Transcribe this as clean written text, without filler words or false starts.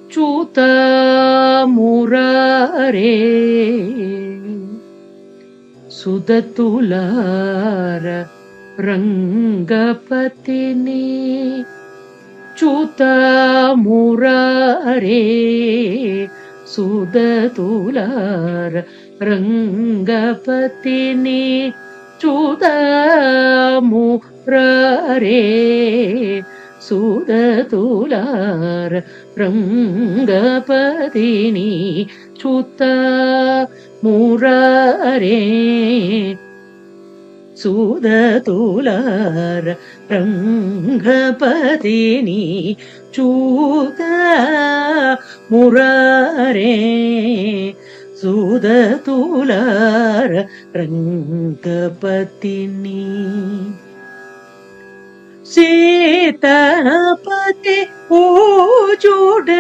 च्युत मुरारे सुदतुलार रंगपतिनी च्युत मुरारे सुदतुलार रंगपतिनी च्युत मुरारे सुदतुलार रंगपतिनी च्युत मुरारे सुदतुलार रंगपतिनी च्युत मुरारे सुदतुलार रंगपतिनी सीतापति ओ जोड़